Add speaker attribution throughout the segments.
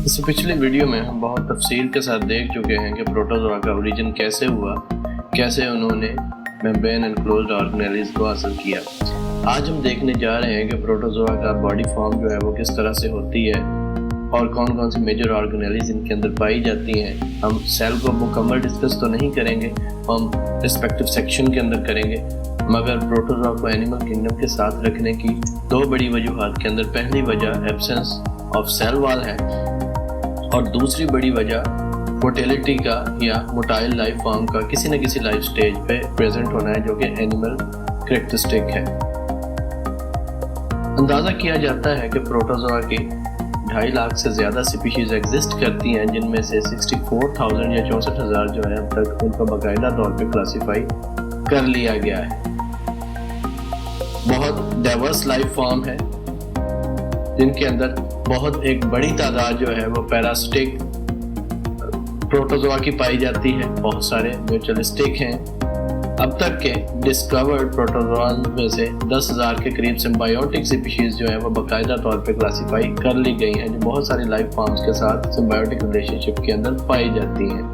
Speaker 1: इससे पिछले वीडियो में हम बहुत तफसील के साथ देख चुके हैं कि प्रोटोजोआ का ओरिजिन कैसे हुआ, कैसे उन्होंने मेम्ब्रेन एंड क्लोज्ड ऑर्गेनेल्स को हासिल किया। आज हम देखने जा रहे हैं कि प्रोटोजोआ का बॉडी फॉर्म जो है वो किस तरह से होती है और कौन कौन सी मेजर ऑर्गेनेल्स इनके अंदर पाई जाती हैं। हम सेल को मुकम्मल डिस्कस तो नहीं करेंगे, हम रिस्पेक्टिव सेक्शन के अंदर करेंगे, मगर प्रोटोजोआ को एनिमल किंगडम के साथ रखने की दो बड़ी वजूहात के अंदर पहली वजह एब्सेंस ऑफ सेल वॉल है और दूसरी बड़ी वजह मोटेलिटी का या मोटाइल लाइफ फॉर्म का किसी न किसी लाइफ स्टेज पे प्रेजेंट होना है, जो कि एनिमल कैरेक्टरिस्टिक है। अंदाज़ा किया जाता है कि प्रोटोजोआ की 2.5 लाख से ज़्यादा स्पीशीज़ एग्जिस्ट करती हैं, जिनमें से 64,000 या 64,000 जो है अब तक उनका बाकायदा तौर पे क्लासीफाई कर लिया गया है। बहुत डाइवर्स लाइफ फॉर्म है जिनके अंदर बहुत एक बड़ी तादाद जो है वो पैरासिटिक प्रोटोजोआ की पाई जाती है, बहुत सारे म्यूचुअलिस्टिक हैं। अब तक के डिस्कवर्ड प्रोटोजोआ में से 10,000 के करीब सिम्बायोटिक स्पीशीज जो है वो बाकायदा तौर पे क्लासीफाई कर ली गई हैं, जो बहुत सारी लाइफ फॉर्म्स के साथ सिम्बायोटिक रिलेशनशिप के अंदर पाई जाती हैं।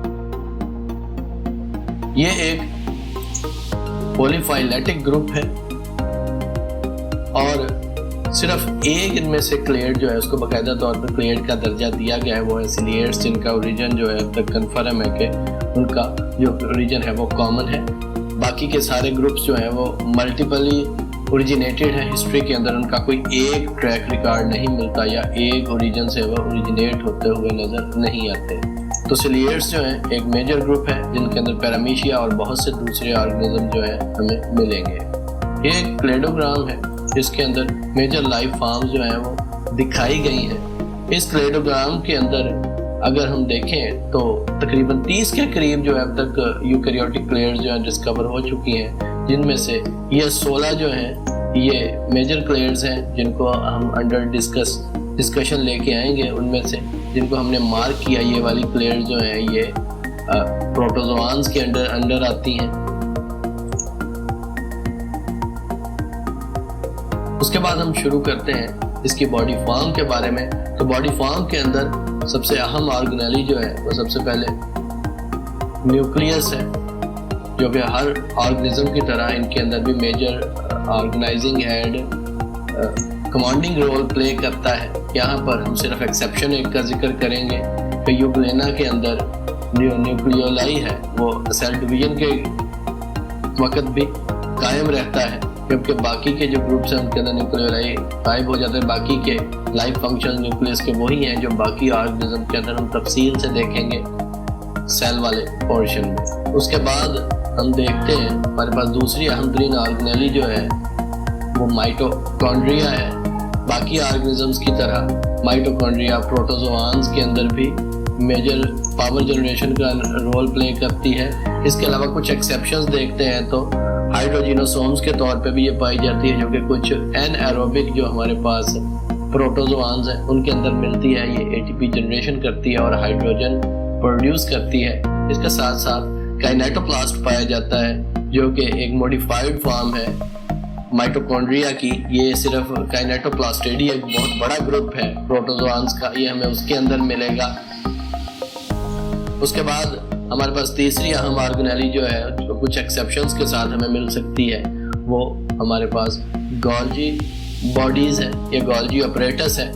Speaker 1: ये एक पॉलीफाइलेटिक ग्रुप है और सिर्फ एक इनमें से क्लेड जो है उसको बाकायदा तौर पर क्लेड का दर्जा दिया गया है, वो है सिलिएट्स, जिनका ओरिजिन जो है अब तक कन्फर्म है कि उनका जो ओरिजिन है वो कॉमन है। बाकी के सारे ग्रुप्स जो हैं वो मल्टीपली ओरिजिनेटेड है हिस्ट्री के अंदर, उनका कोई एक ट्रैक रिकॉर्ड नहीं मिलता या एक ओरिजिन से वो ओरिजिनेट होते हुए नज़र नहीं आते। तो सिलिएट्स जो है एक मेजर ग्रुप है जिनके अंदर पैरामीशिया और बहुत से दूसरे ऑर्गेनिज्म जो है हमें मिलेंगे। ये एक क्लेडोग्राम है जिसके अंदर मेजर लाइफ फॉर्म्स जो हैं वो दिखाई गई हैं। इस क्लेडोग्राम के अंदर अगर हम देखें तो तकरीबन 30 के करीब जो है अब तक यूकैरियोटिक क्लेड्स जो हैं डिस्कवर हो चुकी हैं, जिनमें से ये 16 जो हैं ये मेजर क्लेड्स हैं जिनको हम अंडर डिस्कशन लेके आएंगे। उनमें से जिनको हमने मार्क किया, ये वाली क्लेड्स जो हैं ये प्रोटोजोआन्स के अंडर आती हैं। उसके बाद हम शुरू करते हैं इसकी बॉडी फॉर्म के बारे में। तो बॉडी फॉर्म के अंदर सबसे अहम ऑर्गेनेली जो है वो सबसे पहले न्यूक्लियस है, जो कि हर ऑर्गेनिज्म की तरह इनके अंदर भी major organising head commanding role play करता है। यहाँ पर हम सिर्फ एक्सेप्शन एक का जिक्र करेंगे कि यूग्लेना के अंदर न्यूक्लियोलाई है वो सेल डिवीजन के वक्त भी कायम रहता है, जबकि बाकी के जो ग्रुप्स हैं उनके अंदर न्यूक्लियोलाई गायब हो जाते हैं। बाकी के लाइफ फंक्शन न्यूक्लियस के वही हैं जो बाकी ऑर्गेनिज्म के अंदर हम तफसील से देखेंगे सेल वाले पोर्शन में। उसके बाद हम देखते हैं हमारे पास दूसरी अहम तरीन ऑर्गेनेली जो है वो माइटोकॉन्ड्रिया है। बाकी ऑर्गेनिजम्स की तरह माइटोकॉन्ड्रिया प्रोटोजोआन्स के अंदर भी मेजर पावर जनरेशन का रोल प्ले करती है। इसके अलावा कुछ एक्सेप्शंस देखते हैं तो हाइड्रोजिनोसोम्स के तौर पे भी ये पाई जाती है, जो कि कुछ एनएरोबिक जो हमारे पास प्रोटोजोआन्स हैं उनके अंदर मिलती है। ये एटीपी जनरेशन करती है और हाइड्रोजन प्रोड्यूस करती है। इसके साथ साथ काइनेटोप्लास्ट पाया जाता है जो कि एक मॉडिफाइड फॉर्म है माइटोकॉन्ड्रिया की। ये सिर्फ काइनेटोप्लास्टिडी एक बहुत बड़ा ग्रुप है प्रोटोजोआन्स का, ये हमें उसके अंदर मिलेगा। उसके बाद हमारे पास तीसरी अहम ऑर्गेनेली जो है जो कुछ एक्सेप्शंस के साथ हमें मिल सकती है, वो हमारे पास गोल्जी बॉडीज़ है। ये गोल्जी ऑपरेटस है,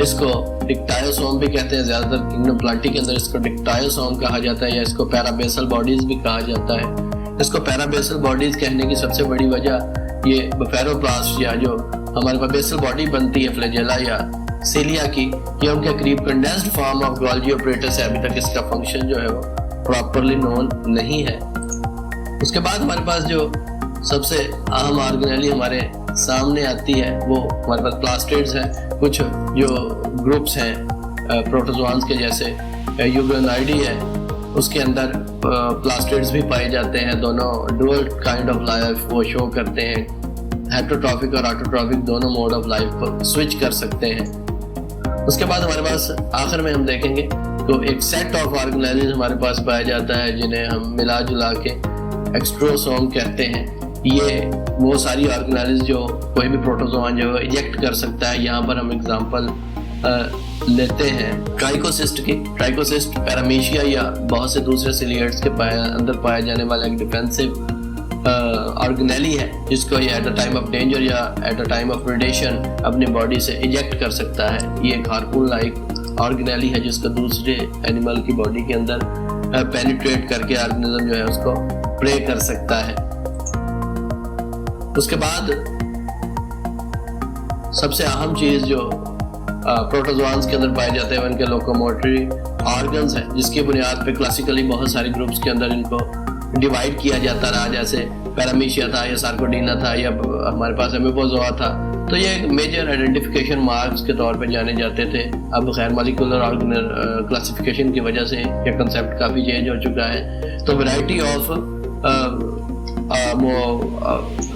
Speaker 1: इसको डिक्टायोसोम भी कहते हैं। ज़्यादातर किंगडम प्लांटी के अंदर इसको डिक्टायोसोम कहा जाता है या इसको पैराबेसल बॉडीज़ भी कहा जाता है। इसको पैराबेसल बॉडीज़ कहने की सबसे बड़ी वजह ये बफेरोप्लास्ट या जो हमारे पास बेसल बॉडी बनती है फ्लैजेला या सीलिया की, ये उनके करीब condensed form of Golgi apparatus है। अभी तक इसका फंक्शन जो है वो प्रॉपरली नोन नहीं है। उसके बाद हमारे पास जो सबसे अहम ऑर्गेनेली हमारे सामने आती है वो हमारे पास प्लास्टिड्स हैं। कुछ जो ग्रुप्स हैं प्रोटोजोआन्स के जैसे यूग्रेनाइडी है, उसके अंदर प्लास्टिड्स भी पाए जाते हैं। दोनों डुअल काइंड ऑफ लाइफ वो शो करते हैं, हेटेरोट्रॉफिक और ऑटोट्रॉफिक दोनों मोड ऑफ लाइफ को स्विच कर सकते हैं। उसके बाद हमारे पास आखिर में हम देखेंगे तो एक सेट ऑफ ऑर्गेनेलीज हमारे पास पाया जाता है जिन्हें हम मिला जुला के एक्सट्रोसोम कहते हैं। ये वो सारी ऑर्गेनेलीज जो कोई भी प्रोटोजोआ जो इजेक्ट कर सकता है। यहाँ पर हम एग्जांपल लेते हैं ट्राइकोसिस्ट की। ट्राइकोसिस्ट पैरामीशिया या बहुत से दूसरे सिलिएट्स के अंदर पाया जाने वाला एक डिफेंसिव ऑर्गेनेली है, जिसको ये at a time of danger या at a time of predation अपनी बॉडी से इजेक्ट कर सकता है। ये एक हार्पून लाइक ऑर्गेनेली है जिसको दूसरे एनिमल की बॉडी के अंदर पेनिट्रेट करके ऑर्गेनिज्म जो है उसको प्रे कर सकता है। उसके बाद सबसे अहम चीज जो प्रोटोजोआन्स के अंदर पाए जाते हैं उनके लोकोमोटरी ऑर्गन्स हैं, जिसकी बुनियाद पे क्लासिकली बहुत सारे ग्रुप्स के अंदर इनको डिवाइड किया जाता रहा, जैसे पैरामीशिया था या सार्कोडीना था या हमारे पास अमीबोजोआ था। तो ये एक मेजर आइडेंटिफिकेशन मार्क्स के तौर पे जाने जाते थे। अब खैर मॉलिक्यूलर ऑर्गेनल क्लासिफिकेशन की वजह से ये कंसेप्ट काफ़ी चेंज हो चुका है। तो वैरायटी ऑफ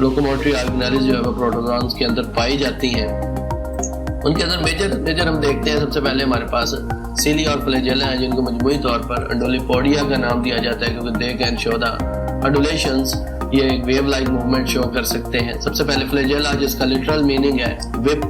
Speaker 1: लोकोमोटरी ऑर्गेनेलिज जो है वो प्रोटोजोआन्स के अंदर पाई जाती हैं। उनके अंदर मेजर हम देखते हैं। सबसे पहले हमारे पास सिलिया और फ्लैजेला हैं, जिनको मजमूई तौर पर अंडोलिपोडिया का नाम दिया जाता है क्योंकि दे कैन शो द अंडुलेशंस। ये एक वेव लाइक मूवमेंट शो कर सकते हैं। सबसे पहले फ्लैजेला, जिसका लिटरल मीनिंग है विप,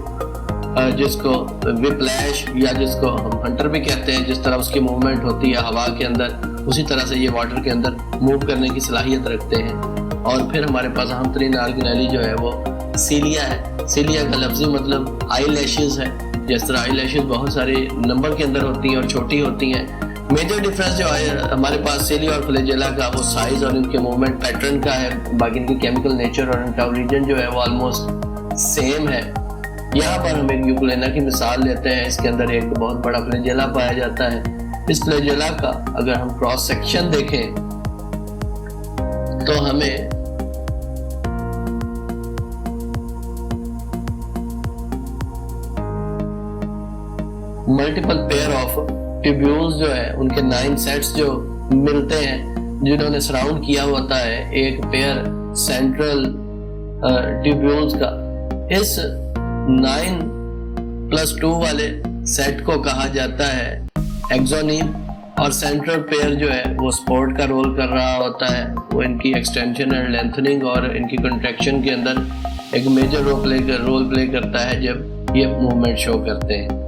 Speaker 1: जिसको विप्लैश या जिसको हम हंटर भी कहते हैं, जिस तरह उसकी मूवमेंट होती है हवा के अंदर, उसी तरह से ये वाटर के अंदर मूव करने की सलाहियत रखते हैं। और फिर हमारे पास अहम तरीन ऑर्गेनेली जो है वो सिलिया है। सिलिया का लफ्जी मतलब आई लैशेज है। जिस तरह आई लैशेज बहुत सारे नंबर के अंदर होती हैं और छोटी होती हैं। मेजर डिफरेंस जो है हमारे पास सिलिया और फ्लैजेला का वो साइज और इनके मूवमेंट पैटर्न का है। बाकी इनकी केमिकल नेचर और इनका ओरिजिन जो है वो ऑलमोस्ट सेम है। यहाँ पर हम एक यूक्लेना की मिसाल लेते हैं। इसके अंदर एक बहुत बड़ा फ्लैजेला पाया जाता है। इस फ्लैजेला का अगर हम क्रॉस सेक्शन देखें तो हमें मल्टीपल पेयर ऑफ ट्यूब्यूल्स जो है उनके 9 सेट्स जो मिलते हैं, जिन्होंने सराउंड किया होता है एक पेयर सेंट्रल ट्यूब्यूल्स का। इस 9+2 वाले सेट को कहा जाता है एक्सोनीम, और सेंट्रल पेयर जो है वो सपोर्ट का रोल कर रहा होता है। वो इनकी एक्सटेंशन एंड लेंथनिंग और इनकी कंट्रैक्शन के अंदर एक मेजर रोल प्ले करता है जब ये मूवमेंट शो करते हैं।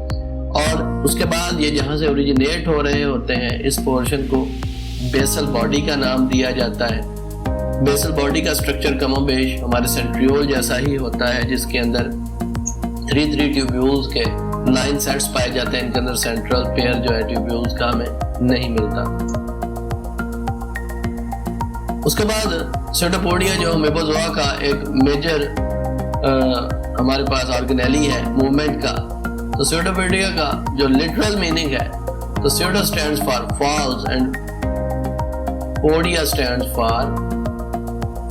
Speaker 1: और उसके बाद ये जहाँ से ओरिजिनेट हो रहे होते हैं, इस पोर्शन को बेसल बॉडी का नाम दिया जाता है। बेसल बॉडी का स्ट्रक्चर कमोबेश हमारे सेंट्रियोल जैसा ही होता है, जिसके अंदर 3 ट्यूब्यूल्स के 9 सेट्स पाए जाते हैं। इनके अंदर सेंट्रल पेयर जो है ट्यूब्यूल्स का हमें नहीं मिलता। उसके बाद सेटोपोडिया जो अमीबोजोआ का एक मेजर हमारे पास ऑर्गेनेली है मूवमेंट का। तो सेटोपोडिया का जो लिटरल मीनिंग है, तो pseudo stands for false and podia stands for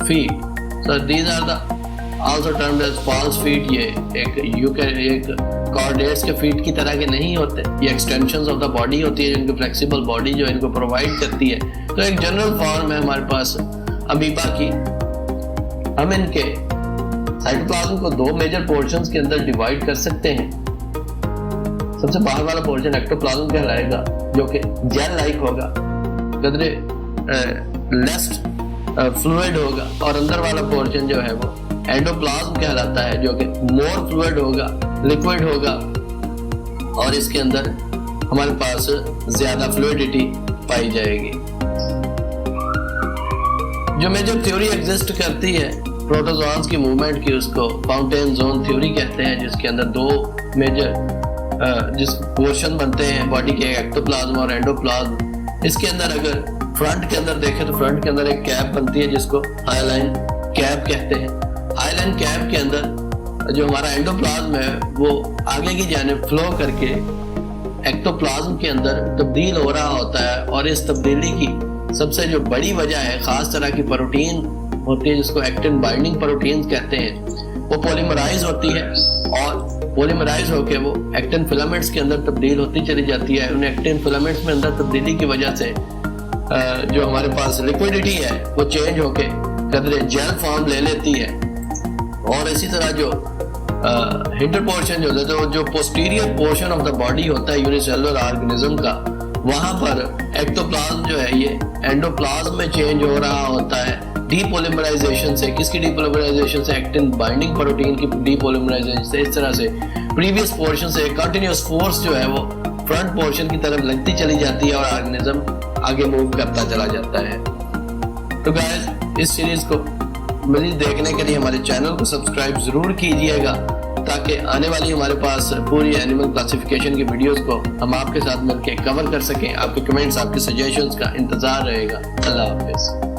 Speaker 1: feet. So these are the also termed as false feet. ये एक कॉर्डेट्स के फीट की तरह के नहीं होते, ये एक्सटेंशंस ऑफ द बॉडी होती है, जिनकी फ्लेक्सिबल बॉडी जो इनको प्रोवाइड करती है। तो एक जनरल फॉर्म है हमारे पास अमीबा की। हम इनके साइटोप्लाज्म को 2 मेजर पोर्शंस के अंदर डिवाइड कर सकते हैं। सबसे बाहर वाला पोर्शन एक्टोप्लाज्म कहलाएगा, जो कि जेल लाइक होगा, कदरे लेस फ्लूइड होगा, और अंदर वाला पोर्शन जो है वो एंडोप्लाज्म कहलाता है, जो कि मोर फ्लूइड होगा, लिक्विड होगा, और इसके अंदर हमारे पास ज्यादा फ्लूइडिटी पाई जाएगी। जो मेजर थ्योरी एग्जिस्ट करती है प्रोटोजोआन्स की मूवमेंट की, उसको फाउंटेन जोन थ्योरी कहते हैं, जिसके अंदर 2 मेजर जिस पोर्शन बनते हैं बॉडी के, एक्टोप्लाज्म और एंडोप्लाज्म। इसके अंदर अगर फ्रंट के अंदर देखें तो फ्रंट के अंदर एक कैप बनती है जिसको हाइलाइन कैप कहते हैं। हाइलाइन कैप के अंदर जो हमारा एंडोप्लाज्म है वो आगे की जानिब फ्लो करके एक्टोप्लाज्म के अंदर तब्दील हो रहा होता है। और इस तब्दीली की सबसे जो बड़ी वजह है, खास तरह की प्रोटीन होती है जिसको एक्टिन बाइंडिंग प्रोटीन्स कहते हैं, वो पॉलीमराइज होती है, और पॉलीमराइज होकर वो एक्टिन फिलामेंट्स के अंदर तब्दील होती चली जाती है। उन एक्टिन फिलामेंट्स में अंदर तब्दीली की वजह से जो हमारे पास लिक्विडिटी है वो चेंज होके कदरे जेल फॉर्म ले लेती है। और इसी तरह जो हिंटर पोर्शन जो है, जो posterior portion of the body होता है यूनिसेलुलर ऑर्गेनिज्म का, वहां पर एक्टोप्लाज्म जो है ये एंडोप्लाज्म में चेंज हो रहा होता है, डीपोलिमराइजेशन से, किसकी डीपोलिमराइजेशन से, एक्टिन बाइंडिंग प्रोटीन की डीपोलिमराइजेशन से, इस तरह से प्रीवियस पोर्शन से कंटिन्यूअस फोर्स जो है वो फ्रंट पोर्शन की तरफ लगती चली जाती है और ऑर्गेनिज्म आगे मूव करता चला जाता है। तो गाइस, इस सीरीज को मज़ीद देखने के लिए हमारे चैनल को सब्सक्राइब जरूर कीजिएगा, ताकि आने वाली हमारे पास पूरी एनिमल क्लासिफिकेशन की वीडियोस को हम आपके साथ मिलकर कवर कर सकें। आपके कमेंट्स, आपके सजेशंस का इंतजार रहेगा। अल्लाह हाफिज़।